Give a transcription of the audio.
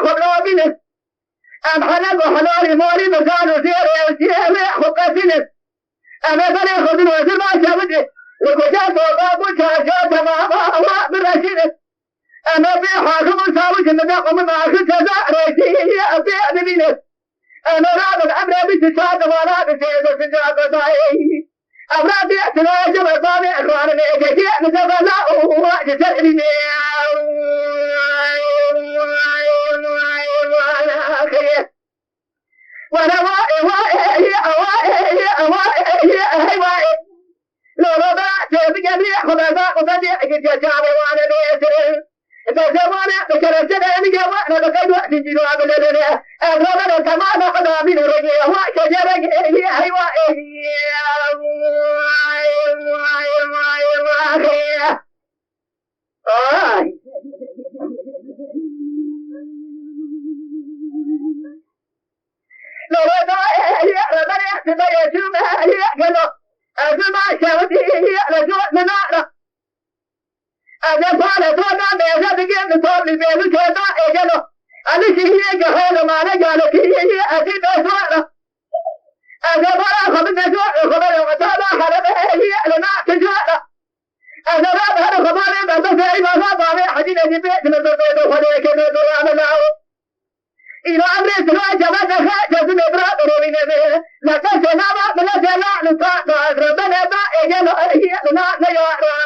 خبرابين أم حلق وحلالي مالي مكان وسير وسير حقتين أم بني خذ وسير ما شابته وكجات وباب وشاشات ما بالرشيد أم بي حاكم ساوي النبي من آخر جزاء ريتي أبي أدبين أنا رابط أمر بتشاد ولا بسيد سجاد ضايع أمر بيعتنا جبل إخوان ليك نجبل وجسدني وانا لو رضعت بجميع خبزاء وبديع قد جابوا وانا بيسر إذا زمانا بكرة سنة مجوانا بكد وقت جنواب لنا أغربنا كما نقضى من الرجية وشجرة لو رضعت أزمع شهدي لجوء منارة أزفال تودا بيزا بجيب طول البيض تودا إجلو أنا شهيه جهول ما نجالك هي أزيد أسوارة أزفال خبز جوء خبز وطالا حرب هي لنا تجوارة أزفال هذا خبالي بزفعي مصابة حديد جبيت من البيض وخليك من الدرام الله إلى أمر سواء جبت خاجة من إبراء رومين به لكن سنابا من الجلاء لطاقة ربنا باء جلو هي لنا نجوارة